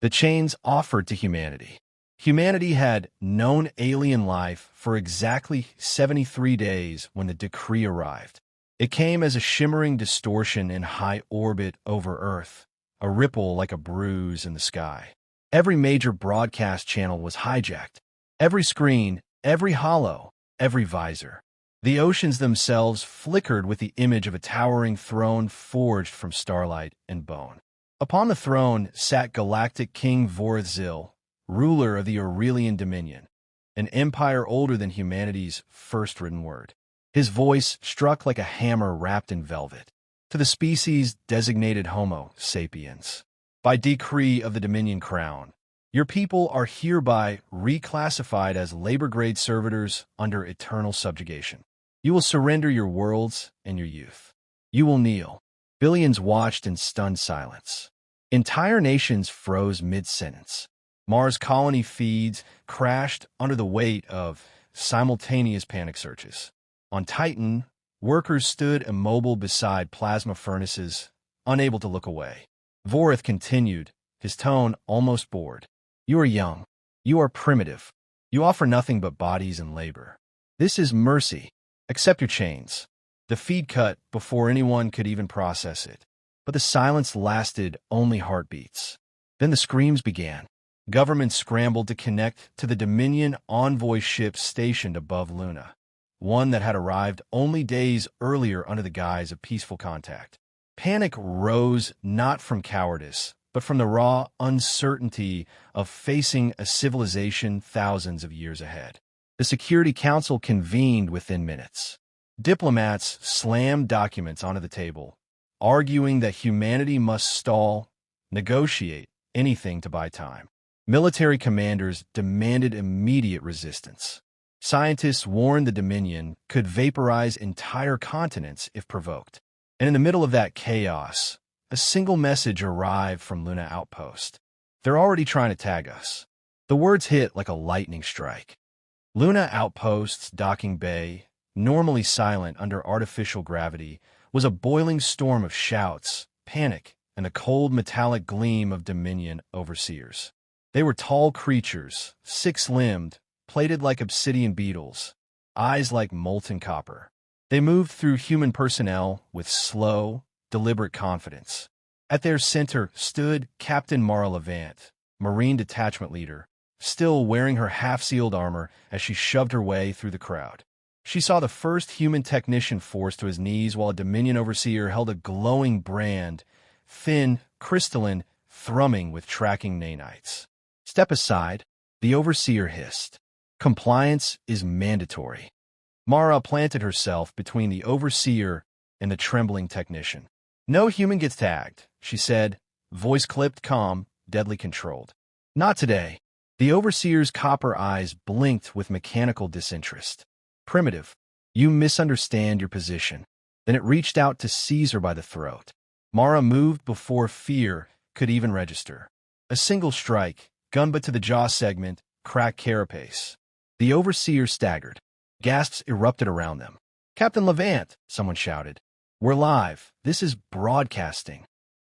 The chains offered to humanity. Humanity had known alien life for exactly 73 days when the decree arrived. It came as a shimmering distortion in high orbit over Earth, a ripple like a bruise in the sky. Every major broadcast channel was hijacked. Every screen, every hollow, every visor. The oceans themselves flickered with the image of a towering throne forged from starlight and bone. Upon the throne sat Galactic King Vorthzil, ruler of the Aurelian Dominion, an empire older than humanity's first written word. His voice struck like a hammer wrapped in velvet. To the species designated Homo sapiens, by decree of the Dominion Crown, your people are hereby reclassified as labor-grade servitors under eternal subjugation. You will surrender your worlds and your youth. You will kneel. Billions watched in stunned silence. Entire nations froze mid-sentence. Mars colony feeds crashed under the weight of simultaneous panic searches. On Titan, workers stood immobile beside plasma furnaces, unable to look away. Vorth continued, his tone almost bored. You are young. You are primitive. You offer nothing but bodies and labor. This is mercy. Accept your chains. The feed cut before anyone could even process it. But the silence lasted only heartbeats. Then the screams began. Governments scrambled to connect to the Dominion envoy ship stationed above Luna, one that had arrived only days earlier under the guise of peaceful contact. Panic rose not from cowardice, but from the raw uncertainty of facing a civilization thousands of years ahead. The Security Council convened within minutes. Diplomats slammed documents onto the table, arguing that humanity must stall, negotiate, anything to buy time. Military commanders demanded immediate resistance. Scientists warned the Dominion could vaporize entire continents if provoked. And in the middle of that chaos, a single message arrived from Luna Outpost. They're already trying to tag us. The words hit like a lightning strike. Luna Outpost's docking bay, normally silent under artificial gravity, was a boiling storm of shouts, panic, and the cold metallic gleam of Dominion overseers. They were tall creatures, six-limbed, plated like obsidian beetles, eyes like molten copper. They moved through human personnel with slow, deliberate confidence. At their center stood Captain Mara Levant, Marine Detachment Leader, still wearing her half-sealed armor as she shoved her way through the crowd. She saw the first human technician forced to his knees while a Dominion overseer held a glowing brand, thin, crystalline, thrumming with tracking nanites. Step aside, the overseer hissed. Compliance is mandatory. Mara planted herself between the overseer and the trembling technician. No human gets tagged, she said, voice clipped, calm, deadly controlled. Not today. The overseer's copper eyes blinked with mechanical disinterest. Primitive, you misunderstand your position. Then it reached out to seize her by the throat. Mara moved before fear could even register. A single strike, gun butt to the jaw segment, cracked carapace. The overseer staggered. Gasps erupted around them. Captain Levant, someone shouted. We're live. This is broadcasting.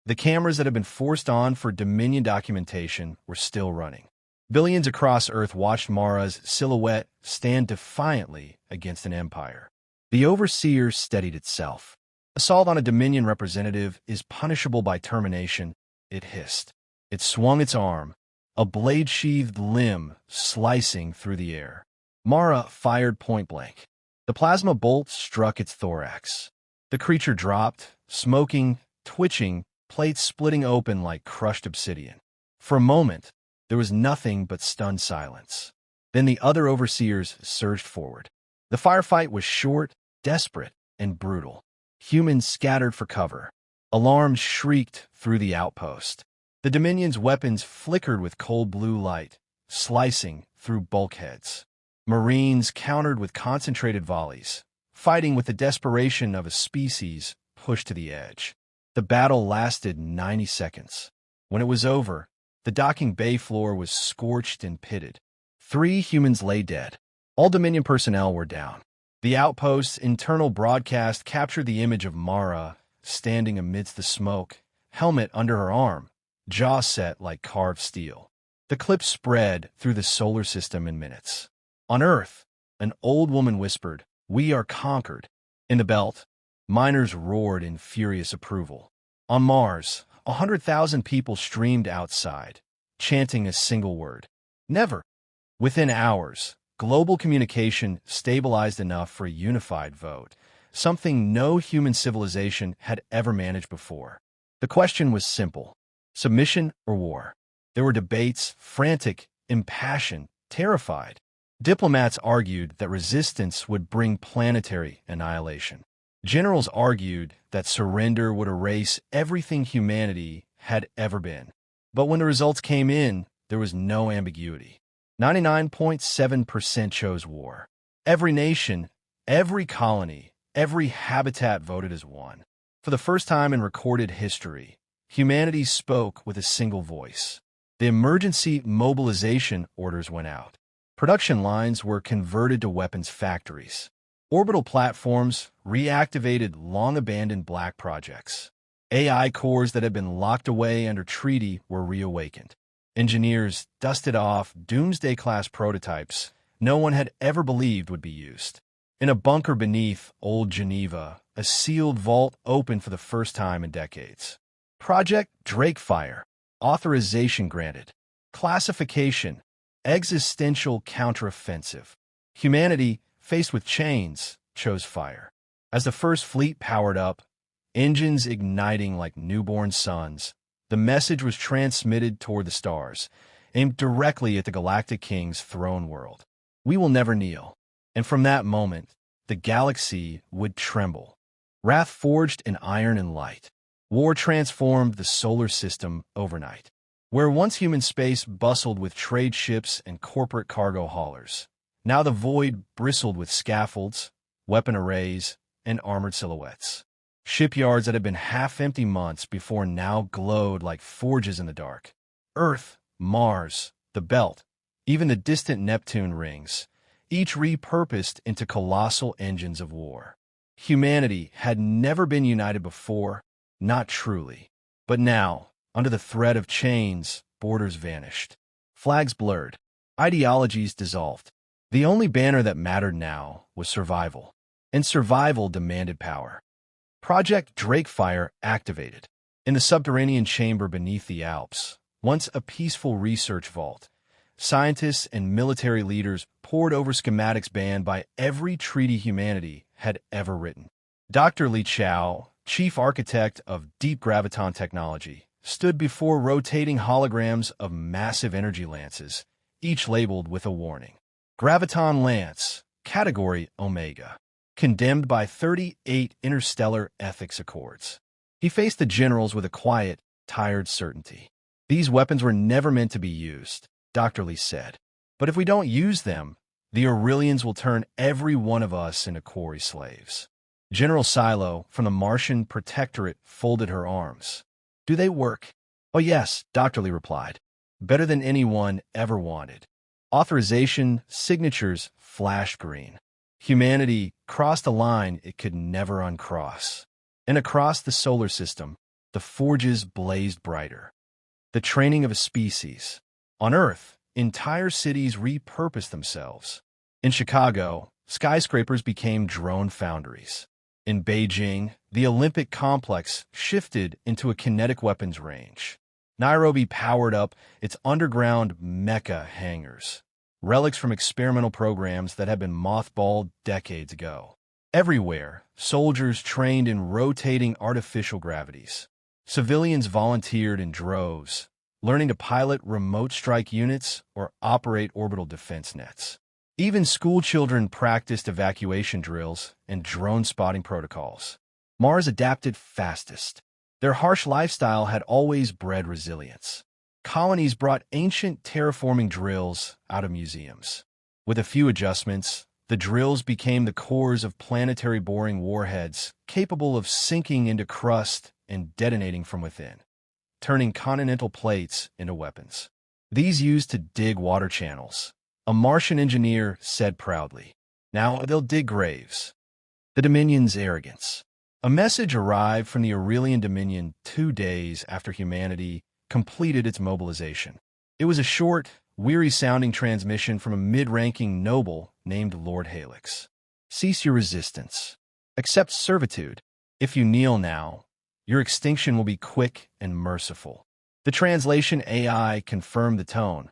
The cameras that had been forced on for Dominion documentation were still running. Billions across Earth watched Mara's silhouette stand defiantly against an empire. The overseer steadied itself. Assault on a Dominion representative is punishable by termination, it hissed. It swung its arm, a blade-sheathed limb slicing through the air. Mara fired point-blank. The plasma bolt struck its thorax. The creature dropped, smoking, twitching, plates splitting open like crushed obsidian. For a moment, there was nothing but stunned silence. Then the other overseers surged forward. The firefight was short, desperate, and brutal. Humans scattered for cover. Alarms shrieked through the outpost. The Dominion's weapons flickered with cold blue light, slicing through bulkheads. Marines countered with concentrated volleys, fighting with the desperation of a species pushed to the edge. The battle lasted 90 seconds. When it was over, the docking bay floor was scorched and pitted. 3 humans lay dead. All Dominion personnel were down. The outpost's internal broadcast captured the image of Mara standing amidst the smoke, helmet under her arm, jaw set like carved steel. The clip spread through the solar system in minutes. On Earth, an old woman whispered, "We are conquered." In the belt, miners roared in furious approval. On Mars, 100,000 people streamed outside, chanting a single word: never. Within hours, global communication stabilized enough for a unified vote, something no human civilization had ever managed before. The question was simple: submission or war? There were debates, frantic, impassioned, terrified. Diplomats argued that resistance would bring planetary annihilation. Generals argued that surrender would erase everything humanity had ever been. But when the results came in, there was no ambiguity. 99.7% chose war. Every nation, every colony, every habitat voted as one. For the first time in recorded history, humanity spoke with a single voice. The emergency mobilization orders went out. Production lines were converted to weapons factories. Orbital platforms reactivated long-abandoned black projects. AI cores that had been locked away under treaty were reawakened. Engineers dusted off doomsday-class prototypes no one had ever believed would be used. In a bunker beneath Old Geneva, a sealed vault opened for the first time in decades. Project Drakefire. Authorization granted. Classification: existential counteroffensive. Humanity, faced with chains, chose fire. As the first fleet powered up, engines igniting like newborn suns, the message was transmitted toward the stars, aimed directly at the Galactic King's throne world. We will never kneel. And from that moment, the galaxy would tremble. Wrath forged in iron and light. War transformed the solar system overnight. Where once human space bustled with trade ships and corporate cargo haulers, now the void bristled with scaffolds, weapon arrays, and armored silhouettes. Shipyards that had been half-empty months before now glowed like forges in the dark. Earth, Mars, the Belt, even the distant Neptune rings, each repurposed into colossal engines of war. Humanity had never been united before, not truly. But now, under the threat of chains, borders vanished. Flags blurred. Ideologies dissolved. The only banner that mattered now was survival. And survival demanded power. Project Drakefire activated. In the subterranean chamber beneath the Alps, once a peaceful research vault, scientists and military leaders pored over schematics banned by every treaty humanity had ever written. Dr. Li Chao, chief architect of deep graviton technology, stood before rotating holograms of massive energy lances, each labeled with a warning. Graviton Lance, Category Omega. Condemned by 38 interstellar ethics accords. He faced the generals with a quiet, tired certainty. These weapons were never meant to be used, Dr. Lee said. But if we don't use them, the Aurelians will turn every one of us into quarry slaves. General Silo from the Martian Protectorate folded her arms. Do they work? Oh yes, Dr. Lee replied. Better than anyone ever wanted. Authorization signatures flashed green. Humanity crossed a line it could never uncross. And across the solar system, the forges blazed brighter. The training of a species. On Earth, entire cities repurposed themselves. In Chicago, skyscrapers became drone foundries. In Beijing, the Olympic complex shifted into a kinetic weapons range. Nairobi powered up its underground mecha hangars. Relics from experimental programs that had been mothballed decades ago. Everywhere, soldiers trained in rotating artificial gravities. Civilians volunteered in droves, learning to pilot remote strike units or operate orbital defense nets. Even school children practiced evacuation drills and drone spotting protocols. Mars adapted fastest. Their harsh lifestyle had always bred resilience. Colonies brought ancient terraforming drills out of museums. With a few adjustments, the drills became the cores of planetary boring warheads capable of sinking into crust and detonating from within, turning continental plates into weapons. These used to dig water channels, a Martian engineer said proudly. Now they'll dig graves. The Dominion's arrogance. A message arrived from the Aurelian Dominion 2 days after humanity completed its mobilization. It was a short, weary-sounding transmission from a mid-ranking noble named Lord Helix. Cease your resistance. Accept servitude. If you kneel now, your extinction will be quick and merciful. The translation AI confirmed the tone.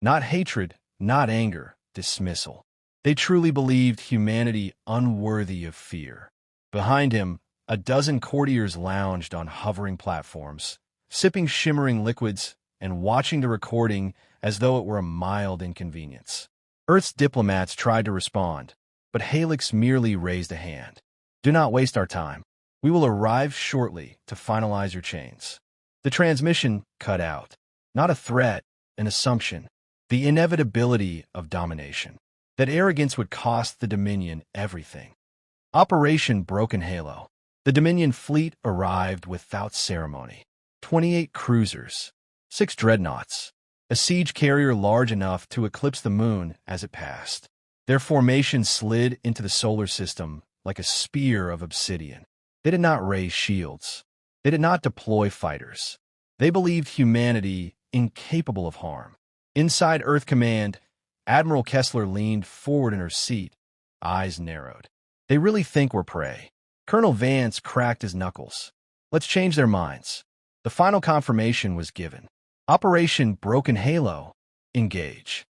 Not hatred, not anger, dismissal. They truly believed humanity unworthy of fear. Behind him, a dozen courtiers lounged on hovering platforms, sipping shimmering liquids and watching the recording as though it were a mild inconvenience. Earth's diplomats tried to respond, but Helix merely raised a hand. Do not waste our time. We will arrive shortly to finalize your chains. The transmission cut out. Not a threat, an assumption. The inevitability of domination. That arrogance would cost the Dominion everything. Operation Broken Halo. The Dominion fleet arrived without ceremony. 28 cruisers, 6 dreadnoughts, a siege carrier large enough to eclipse the moon as it passed. Their formation slid into the solar system like a spear of obsidian. They did not raise shields. They did not deploy fighters. They believed humanity incapable of harm. Inside Earth Command, Admiral Kessler leaned forward in her seat, eyes narrowed. They really think we're prey. Colonel Vance cracked his knuckles. Let's change their minds. The final confirmation was given. Operation Broken Halo. Engage.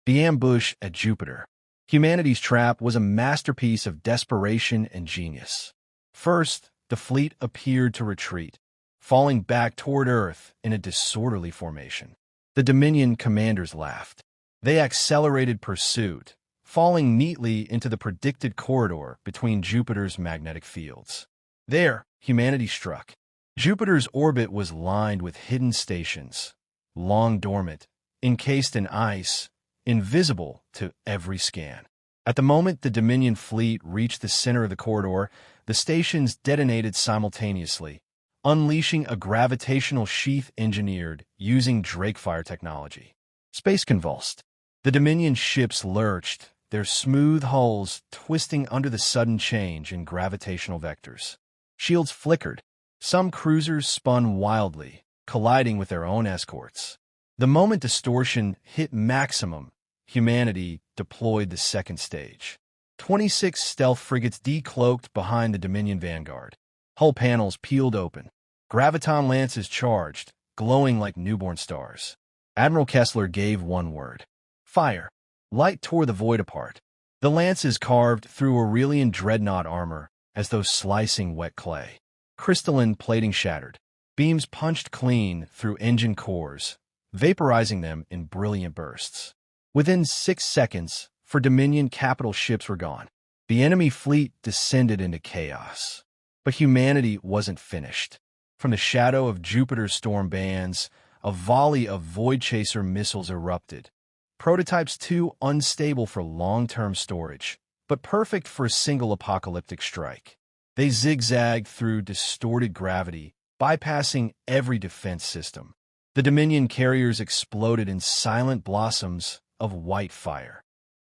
The ambush at Jupiter. Humanity's trap was a masterpiece of desperation and genius. First, the fleet appeared to retreat, falling back toward Earth in a disorderly formation. The Dominion commanders laughed. They accelerated pursuit, falling neatly into the predicted corridor between Jupiter's magnetic fields. There, humanity struck. Jupiter's orbit was lined with hidden stations, long dormant, encased in ice, invisible to every scan. At the moment the Dominion fleet reached the center of the corridor, the stations detonated simultaneously, unleashing a gravitational sheath engineered using Drakefire technology. Space convulsed. The Dominion ships lurched, their smooth hulls twisting under the sudden change in gravitational vectors. Shields flickered. Some cruisers spun wildly, colliding with their own escorts. The moment distortion hit maximum, humanity deployed the second stage. 26 stealth frigates decloaked behind the Dominion vanguard. Hull panels peeled open. Graviton lances charged, glowing like newborn stars. Admiral Kessler gave one word. Fire. Light tore the void apart. The lances carved through Aurelian dreadnought armor as though slicing wet clay. Crystalline plating shattered. Beams punched clean through engine cores, vaporizing them in brilliant bursts. Within 6 seconds, for Dominion capital ships were gone. The enemy fleet descended into chaos. But humanity wasn't finished. From the shadow of Jupiter's storm bands, a volley of Void Chaser missiles erupted. Prototypes too unstable for long-term storage, but perfect for a single apocalyptic strike. They zigzagged through distorted gravity, bypassing every defense system. The Dominion carriers exploded in silent blossoms of white fire.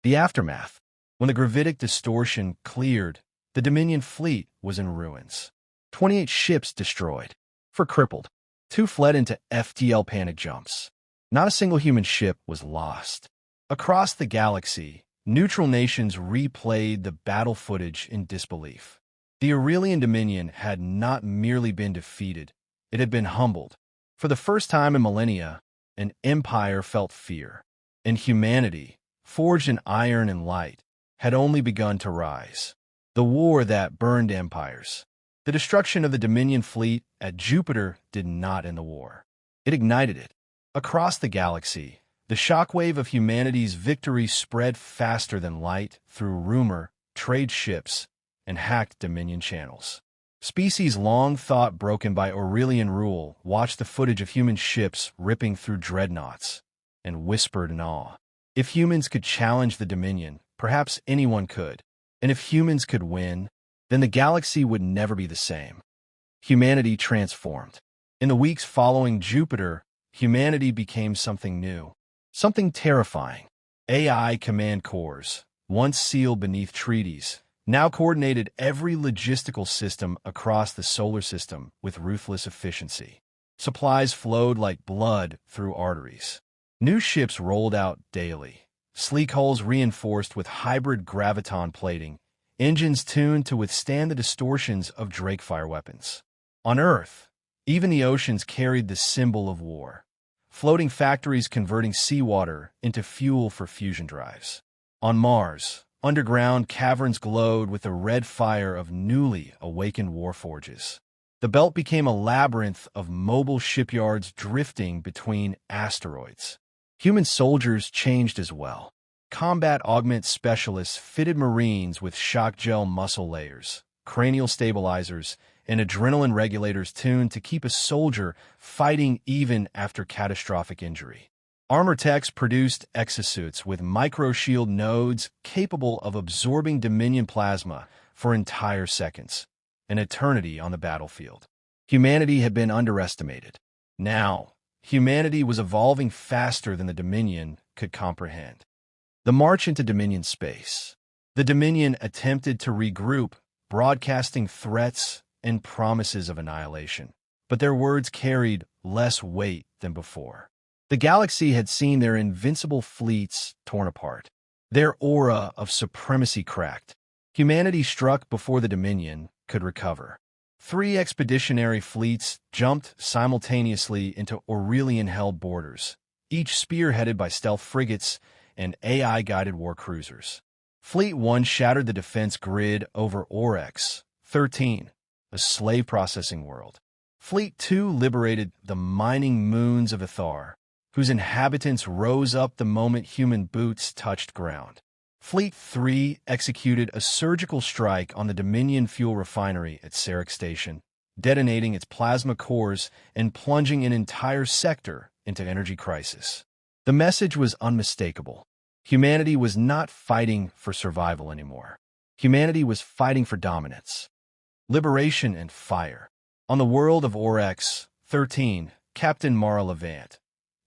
The aftermath. When the gravitic distortion cleared, the Dominion fleet was in ruins. 28 ships destroyed. For crippled. 2 fled into FTL panic jumps. Not a single human ship was lost. Across the galaxy, neutral nations replayed the battle footage in disbelief. The Aurelian Dominion had not merely been defeated, it had been humbled. For the first time in millennia, an empire felt fear. And humanity, forged in iron and light, had only begun to rise. The war that burned empires. The destruction of the Dominion fleet at Jupiter did not end the war. It ignited it. Across the galaxy, the shockwave of humanity's victory spread faster than light through rumor, trade ships, and hacked Dominion channels. Species long thought broken by Aurelian rule watched the footage of human ships ripping through dreadnoughts and whispered in awe. If humans could challenge the Dominion, perhaps anyone could. And if humans could win, then the galaxy would never be the same. Humanity transformed. In the weeks following Jupiter, humanity became something new, something terrifying. AI command cores, once sealed beneath treaties, now coordinated every logistical system across the solar system with ruthless efficiency. Supplies flowed like blood through arteries. New ships rolled out daily, sleek hulls reinforced with hybrid graviton plating, engines tuned to withstand the distortions of Drakefire weapons. On Earth, even the oceans carried the symbol of war. Floating factories converting seawater into fuel for fusion drives. On Mars, underground caverns glowed with the red fire of newly awakened warforges. The belt became a labyrinth of mobile shipyards drifting between asteroids. Human soldiers changed as well. Combat augment specialists fitted Marines with shock gel muscle layers, cranial stabilizers, and adrenaline regulators tuned to keep a soldier fighting even after catastrophic injury. Armor techs produced exosuits with microshield nodes capable of absorbing Dominion plasma for entire seconds, an eternity on the battlefield. Humanity had been underestimated. Now, humanity was evolving faster than the Dominion could comprehend. The march into Dominion space. The Dominion attempted to regroup, broadcasting threats and promises of annihilation. But their words carried less weight than before. The galaxy had seen their invincible fleets torn apart, their aura of supremacy cracked. Humanity struck before the Dominion could recover. 3 expeditionary fleets jumped simultaneously into Aurelian-held borders, each spearheaded by stealth frigates and AI-guided war cruisers. Fleet 1 shattered the defense grid over Oryx 13, a slave processing world. Fleet 2 liberated the mining moons of Ithar, whose inhabitants rose up the moment human boots touched ground. Fleet 3 executed a surgical strike on the Dominion fuel refinery at Sarek Station, detonating its plasma cores and plunging an entire sector into energy crisis. The message was unmistakable. Humanity was not fighting for survival anymore. Humanity was fighting for dominance, liberation, and fire. On the world of Oryx 13, Captain Mara Levant,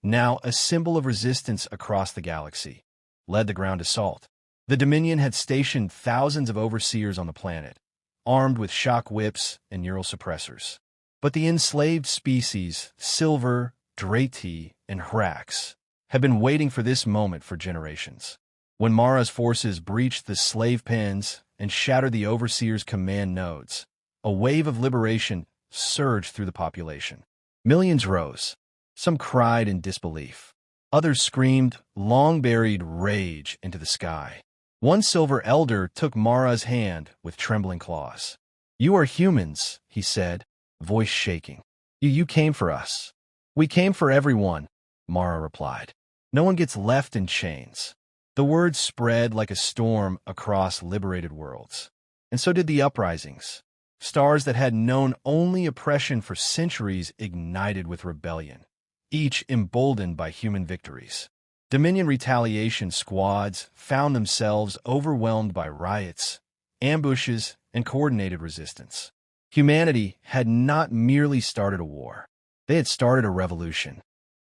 now a symbol of resistance across the galaxy, led the ground assault. The Dominion had stationed thousands of overseers on the planet, armed with shock whips and neural suppressors. But the enslaved species, Silver, Drati, and Hrax, had been waiting for this moment for generations. When Mara's forces breached the slave pens and shattered the overseers' command nodes, a wave of liberation surged through the population. Millions rose. Some cried in disbelief. Others screamed long-buried rage into the sky. One silver elder took Mara's hand with trembling claws. "You are humans," he said, voice shaking. You came for us." "We came for everyone," Mara replied. "No one gets left in chains." The word spread like a storm across liberated worlds. And so did the uprisings. Stars that had known only oppression for centuries ignited with rebellion, each emboldened by human victories. Dominion retaliation squads found themselves overwhelmed by riots, ambushes, and coordinated resistance. Humanity had not merely started a war. They had started a revolution.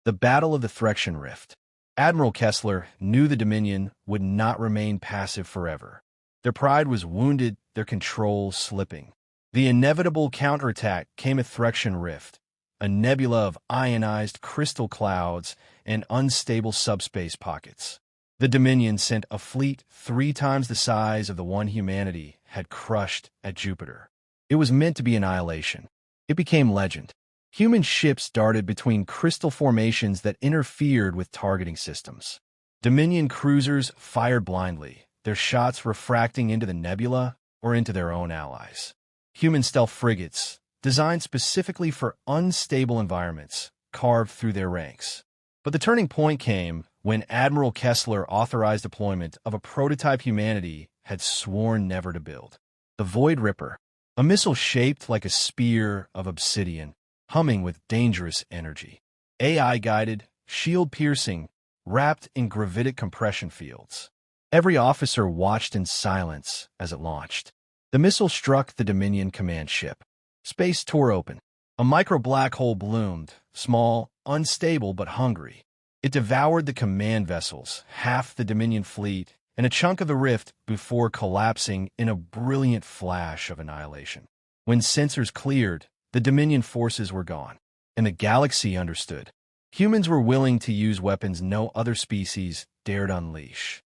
The Battle of the Threxion Rift. Admiral Kessler knew the Dominion would not remain passive forever. Their pride was wounded, their control slipping. The inevitable counterattack came at Threxion Rift, a nebula of ionized crystal clouds and unstable subspace pockets. The Dominion sent a fleet 3 times the size of the one humanity had crushed at Jupiter. It was meant to be annihilation. It became legend. Human ships darted between crystal formations that interfered with targeting systems. Dominion cruisers fired blindly, their shots refracting into the nebula or into their own allies. Human stealth frigates, designed specifically for unstable environments, carved through their ranks. But the turning point came when Admiral Kessler authorized deployment of a prototype humanity had sworn never to build. The Void Ripper, a missile shaped like a spear of obsidian, humming with dangerous energy. AI-guided, shield-piercing, wrapped in gravitic compression fields. Every officer watched in silence as it launched. The missile struck the Dominion command ship. Space tore open. A micro-black hole bloomed, small, unstable, but hungry. It devoured the command vessels, half the Dominion fleet, and a chunk of the rift before collapsing in a brilliant flash of annihilation. When sensors cleared, the Dominion forces were gone. and the galaxy understood. Humans were willing to use weapons no other species dared unleash.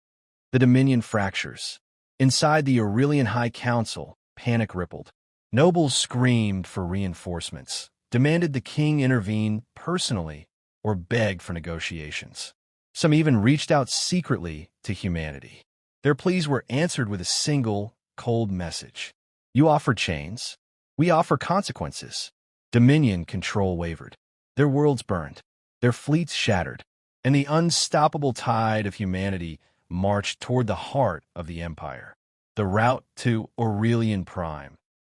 The Dominion fractures. Inside the Aurelian High Council, panic rippled. Nobles screamed for reinforcements, demanded the king intervene personally, or begged for negotiations. Some even reached out secretly to humanity. Their pleas were answered with a single, cold message. You offer chains, we offer consequences. Dominion control wavered. Their worlds burned, their fleets shattered, and the unstoppable tide of humanity marched toward the heart of the Empire. The route to Aurelian Prime,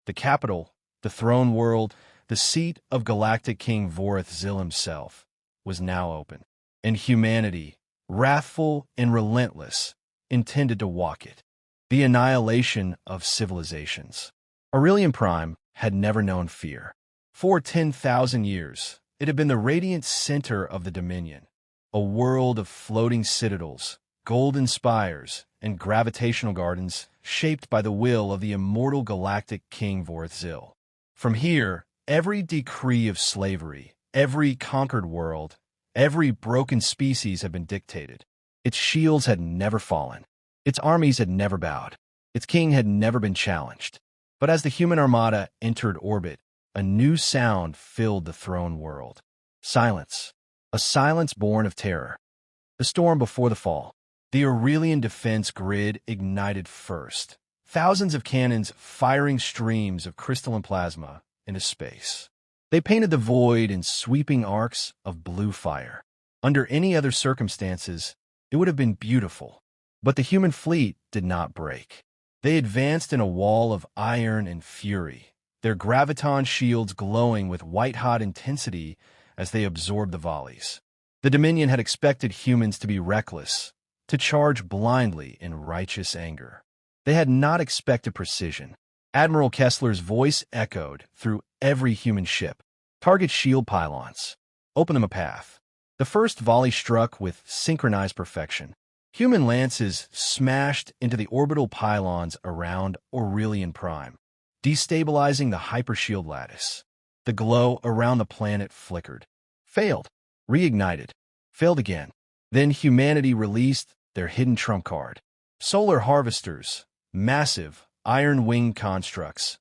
the capital, the throne world, the seat of Galactic King Vorith Zil himself, was now open, and humanity, wrathful and relentless, intended to walk it. The annihilation of civilizations. Aurelian Prime had never known fear. For 10,000 years, it had been the radiant center of the Dominion, a world of floating citadels, golden spires, and gravitational gardens shaped by the will of the immortal Galactic King Vorith Zil. From here, every decree of slavery, every conquered world, every broken species had been dictated. Its shields had never fallen. Its armies had never bowed. Its king had never been challenged. But as the human armada entered orbit, a new sound filled the throne world. Silence. A silence born of terror. The storm before the fall. The Aurelian defense grid ignited first. Thousands of cannons firing streams of crystalline plasma into space. They painted the void in sweeping arcs of blue fire. Under any other circumstances, it would have been beautiful. But the human fleet did not break. They advanced in a wall of iron and fury, their graviton shields glowing with white-hot intensity as they absorbed the volleys. The Dominion had expected humans to be reckless, to charge blindly in righteous anger. They had not expected precision. Admiral Kessler's voice echoed through every human ship. Target shield pylons. Open them a path. The first volley struck with synchronized perfection. Human lances smashed into the orbital pylons around Aurelian Prime, destabilizing the hypershield lattice. The glow around the planet flickered. Failed. Reignited. Failed again. Then humanity released their hidden trump card. Solar harvesters, massive, iron-winged constructs,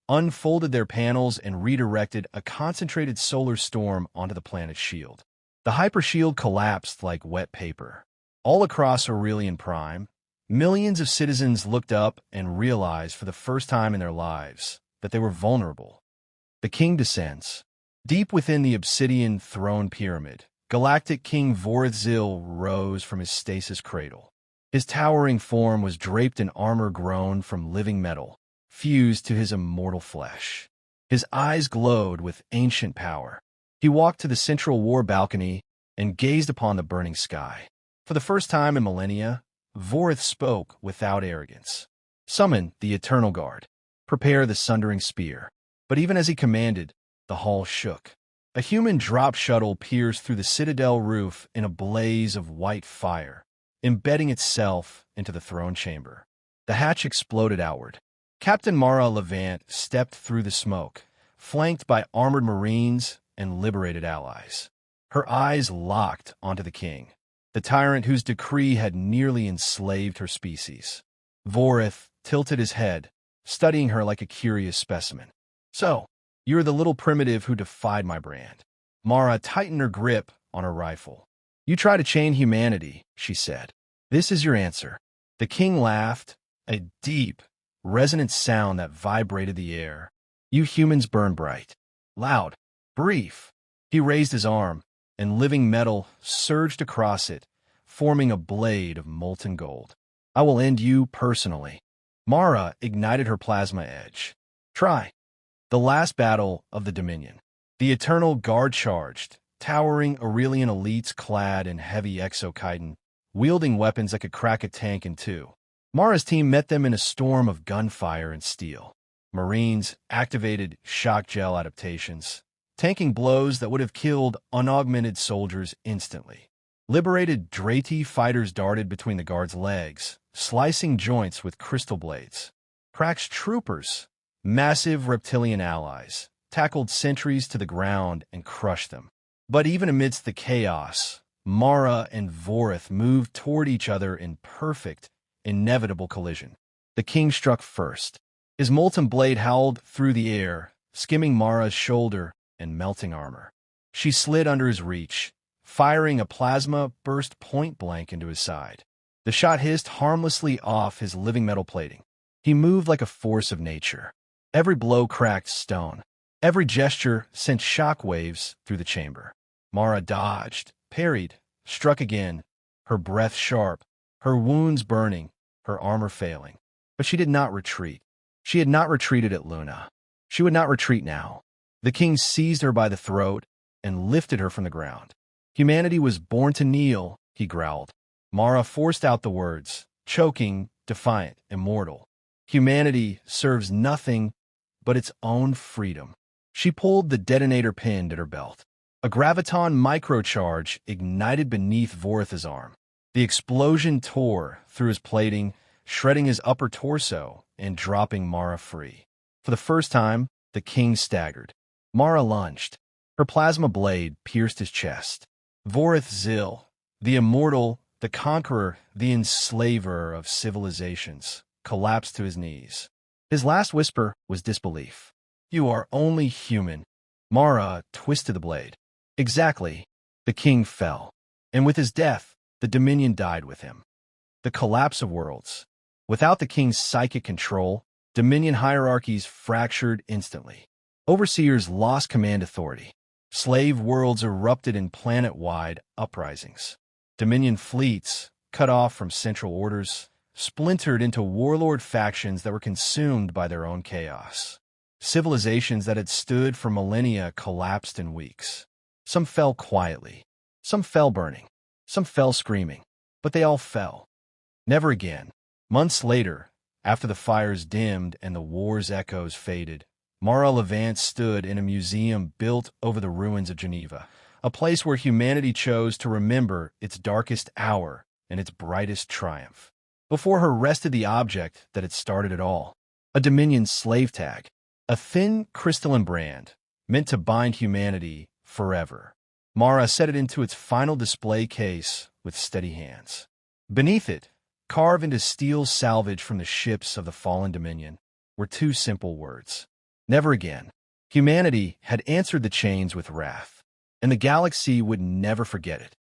unfolded their panels and redirected a concentrated solar storm onto the planet's shield. The hypershield collapsed like wet paper. All across Aurelian Prime, millions of citizens looked up and realized for the first time in their lives that they were vulnerable. The king descends. Deep within the obsidian throne pyramid, Galactic King Vorith Zil rose from his stasis cradle. His towering form was draped in armor grown from living metal, fused to his immortal flesh. His eyes glowed with ancient power. He walked to the central war balcony and gazed upon the burning sky. For the first time in millennia, Vorith spoke without arrogance. Summon the Eternal Guard. Prepare the sundering spear. But even as he commanded, the hall shook. A human drop shuttle pierced through the citadel roof in a blaze of white fire, embedding itself into the throne chamber. The hatch exploded outward. Captain Mara Levant stepped through the smoke, flanked by armored marines and liberated allies. Her eyes locked onto the king, the tyrant whose decree had nearly enslaved her species. Vorith tilted his head, studying her like a curious specimen. So, you're the little primitive who defied my brand. Mara tightened her grip on her rifle. You try to chain humanity, she said. This is your answer. The king laughed, a deep, resonant sound that vibrated the air. You humans burn bright, loud, brief. He raised his arm, and living metal surged across it, forming a blade of molten gold. I will end you personally. Mara ignited her plasma edge. Try. The last battle of the Dominion. The Eternal Guard charged, towering Aurelian elites clad in heavy exochitin, wielding weapons that could crack a tank in two. Mara's team met them in a storm of gunfire and steel. Marines activated shock gel adaptations, tanking blows that would have killed unaugmented soldiers instantly. Liberated Drati fighters darted between the guards' legs, slicing joints with crystal blades. Prax troopers, massive reptilian allies, tackled sentries to the ground, and crushed them. But even amidst the chaos, Mara and Vorith moved toward each other in perfect, inevitable collision. The king struck first. His molten blade howled through the air, skimming Mara's shoulder and melting armor. She slid under his reach, firing a plasma burst point-blank into his side. The shot hissed harmlessly off his living metal plating. He moved like a force of nature. Every blow cracked stone. Every gesture sent shockwaves through the chamber. Mara dodged, parried, struck again, her breath sharp, her wounds burning, her armor failing. But she did not retreat. She had not retreated at Luna. She would not retreat now. The king seized her by the throat and lifted her from the ground. Humanity was born to kneel, he growled. Mara forced out the words, choking, defiant, immortal. Humanity serves nothing but its own freedom. She pulled the detonator pin at her belt. A graviton microcharge ignited beneath Vorith's arm. The explosion tore through his plating, shredding his upper torso and dropping Mara free. For the first time, the king staggered. Mara lunged. Her plasma blade pierced his chest. Vorith Zil, the immortal, the conqueror, the enslaver of civilizations, collapsed to his knees. His last whisper was disbelief. "You are only human." Mara twisted the blade. Exactly. The king fell. And with his death, the Dominion died with him. The collapse of worlds. Without the king's psychic control, Dominion hierarchies fractured instantly. Overseers lost command authority. Slave worlds erupted in planet-wide uprisings. Dominion fleets, cut off from central orders, splintered into warlord factions that were consumed by their own chaos. Civilizations that had stood for millennia collapsed in weeks. Some fell quietly. Some fell burning. Some fell screaming. But they all fell. Never again. Months later, after the fires dimmed and the war's echoes faded, Mara Levant stood in a museum built over the ruins of Geneva, a place where humanity chose to remember its darkest hour and its brightest triumph. Before her rested the object that had started it all, a Dominion slave tag, a thin crystalline brand meant to bind humanity forever. Mara set it into its final display case with steady hands. Beneath it, carved into steel salvage from the ships of the fallen Dominion, were two simple words. Never again. Humanity had answered the chains with wrath, and the galaxy would never forget it.